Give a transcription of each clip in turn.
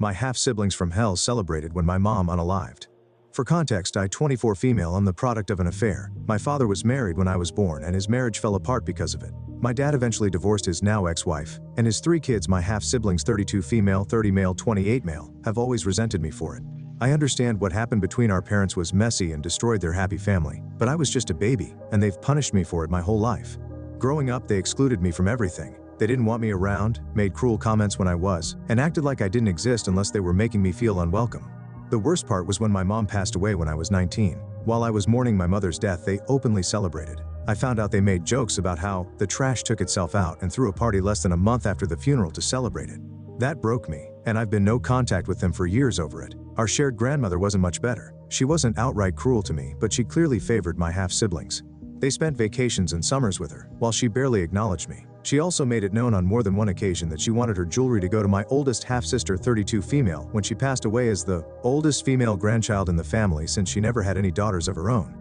My half-siblings from hell celebrated when my mom unalived. For context, I, 24 female, am the product of an affair. My father was married when I was born and his marriage fell apart because of it. My dad eventually divorced his now ex-wife, and his 3 kids, my half-siblings 32 female, 30 male, 28 male, have always resented me for it. I understand what happened between our parents was messy and destroyed their happy family, but I was just a baby, and they've punished me for it my whole life. Growing up, they excluded me from everything. They didn't want me around, made cruel comments when I was, and acted like I didn't exist unless they were making me feel unwelcome. The worst part was when my mom passed away when I was 19. While I was mourning my mother's death, they openly celebrated. I found out they made jokes about how the trash took itself out and threw a party less than a month after the funeral to celebrate it. That broke me, and I've been no contact with them for years over it. Our shared grandmother wasn't much better. She wasn't outright cruel to me, but she clearly favored my half-siblings. They spent vacations and summers with her, while she barely acknowledged me. She also made it known on more than one occasion that she wanted her jewelry to go to my oldest half-sister, 32 female, when she passed away as the oldest female grandchild in the family since she never had any daughters of her own.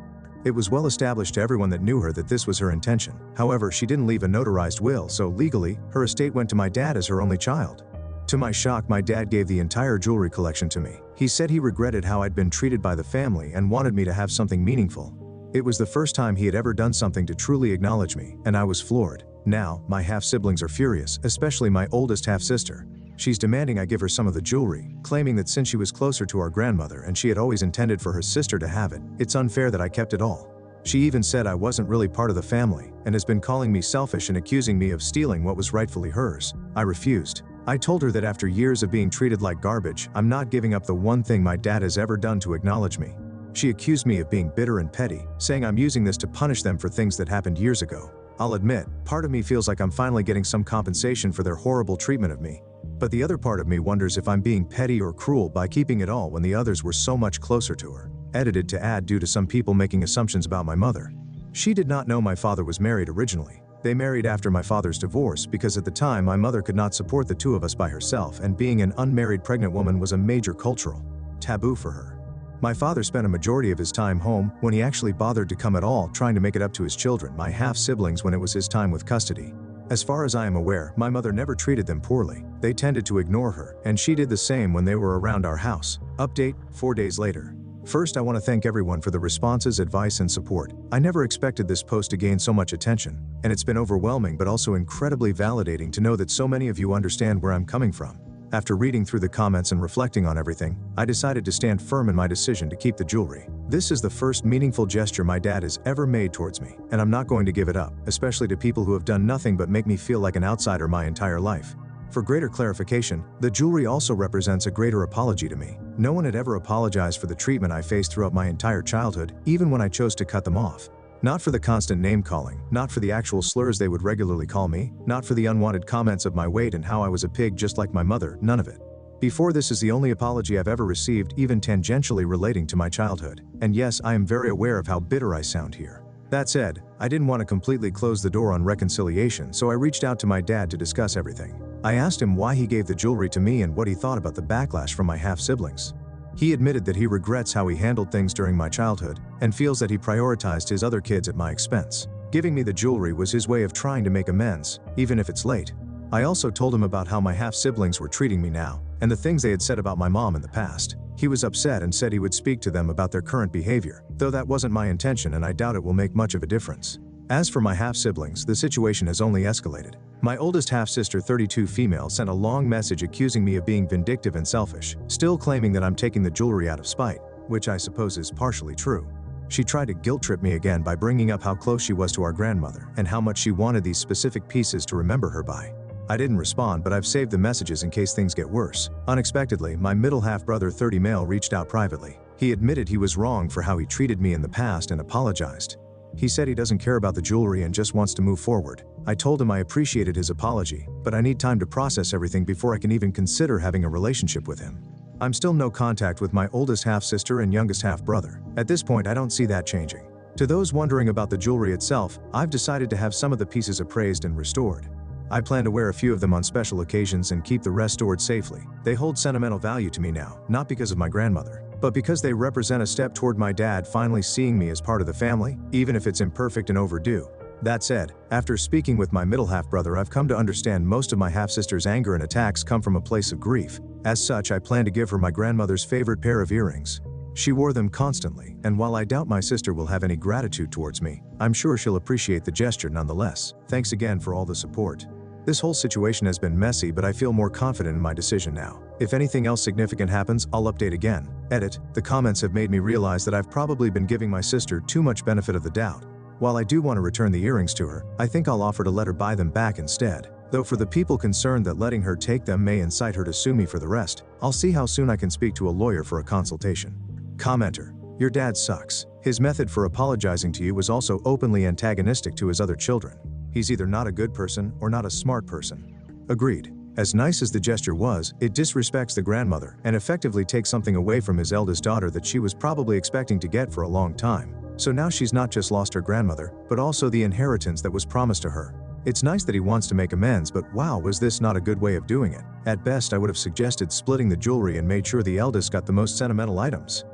It was well established to everyone that knew her that this was her intention. However, she didn't leave a notarized will, so legally, her estate went to my dad as her only child. To my shock, my dad gave the entire jewelry collection to me. He said he regretted how I'd been treated by the family and wanted me to have something meaningful. It was the first time he had ever done something to truly acknowledge me, and I was floored. Now, my half-siblings are furious, especially my oldest half-sister. She's demanding I give her some of the jewelry, claiming that since she was closer to our grandmother and she had always intended for her sister to have it, it's unfair that I kept it all. She even said I wasn't really part of the family and has been calling me selfish and accusing me of stealing what was rightfully hers. I refused. I told her that after years of being treated like garbage, I'm not giving up the one thing my dad has ever done to acknowledge me. She accused me of being bitter and petty, saying I'm using this to punish them for things that happened years ago. I'll admit, part of me feels like I'm finally getting some compensation for their horrible treatment of me. But the other part of me wonders if I'm being petty or cruel by keeping it all when the others were so much closer to her. Edited to add due to some people making assumptions about my mother. She did not know my father was married originally. They married after my father's divorce because at the time my mother could not support the 2 of us by herself, and being an unmarried pregnant woman was a major cultural taboo for her. My father spent a majority of his time home, when he actually bothered to come at all, trying to make it up to his children, my half-siblings, when it was his time with custody. As far as I am aware, my mother never treated them poorly. They tended to ignore her, and she did the same when they were around our house. Update, 4 days later. First, I want to thank everyone for the responses, advice, and support. I never expected this post to gain so much attention, and it's been overwhelming but also incredibly validating to know that so many of you understand where I'm coming from. After reading through the comments and reflecting on everything, I decided to stand firm in my decision to keep the jewelry. This is the first meaningful gesture my dad has ever made towards me, and I'm not going to give it up, especially to people who have done nothing but make me feel like an outsider my entire life. For greater clarification, the jewelry also represents a greater apology to me. No one had ever apologized for the treatment I faced throughout my entire childhood, even when I chose to cut them off. Not for the constant name-calling, not for the actual slurs they would regularly call me, not for the unwanted comments of my weight and how I was a pig just like my mother, none of it. Before this is the only apology I've ever received, even tangentially relating to my childhood. And yes, I am very aware of how bitter I sound here. That said, I didn't want to completely close the door on reconciliation, so I reached out to my dad to discuss everything. I asked him why he gave the jewelry to me and what he thought about the backlash from my half-siblings. He admitted that he regrets how he handled things during my childhood and feels that he prioritized his other kids at my expense. Giving me the jewelry was his way of trying to make amends, even if it's late. I also told him about how my half-siblings were treating me now and the things they had said about my mom in the past. He was upset and said he would speak to them about their current behavior, though that wasn't my intention and I doubt it will make much of a difference. As for my half-siblings, the situation has only escalated. My oldest half-sister, 32 female, sent a long message accusing me of being vindictive and selfish, still claiming that I'm taking the jewelry out of spite, which I suppose is partially true. She tried to guilt-trip me again by bringing up how close she was to our grandmother and how much she wanted these specific pieces to remember her by. I didn't respond, but I've saved the messages in case things get worse. Unexpectedly, my middle half-brother, 30 male, reached out privately. He admitted he was wrong for how he treated me in the past and apologized. He said he doesn't care about the jewelry and just wants to move forward. I told him I appreciated his apology, but I need time to process everything before I can even consider having a relationship with him. I'm still no contact with my oldest half-sister and youngest half-brother. At this point, I don't see that changing. To those wondering about the jewelry itself, I've decided to have some of the pieces appraised and restored. I plan to wear a few of them on special occasions and keep the rest stored safely. They hold sentimental value to me now, not because of my grandmother, but because they represent a step toward my dad finally seeing me as part of the family, even if it's imperfect and overdue. That said, after speaking with my middle half-brother, I've come to understand most of my half-sister's anger and attacks come from a place of grief. As such, I plan to give her my grandmother's favorite pair of earrings. She wore them constantly, and while I doubt my sister will have any gratitude towards me, I'm sure she'll appreciate the gesture nonetheless. Thanks again for all the support. This whole situation has been messy, but I feel more confident in my decision now. If anything else significant happens, I'll update again. Edit. The comments have made me realize that I've probably been giving my sister too much benefit of the doubt. While I do want to return the earrings to her, I think I'll offer to let her buy them back instead. Though for the people concerned that letting her take them may incite her to sue me for the rest, I'll see how soon I can speak to a lawyer for a consultation. Commenter. Your dad sucks. His method for apologizing to you was also openly antagonistic to his other children. He's either not a good person or not a smart person. Agreed. As nice as the gesture was, it disrespects the grandmother and effectively takes something away from his eldest daughter that she was probably expecting to get for a long time. So now she's not just lost her grandmother, but also the inheritance that was promised to her. It's nice that he wants to make amends, but wow, was this not a good way of doing it? At best, I would have suggested splitting the jewelry and made sure the eldest got the most sentimental items.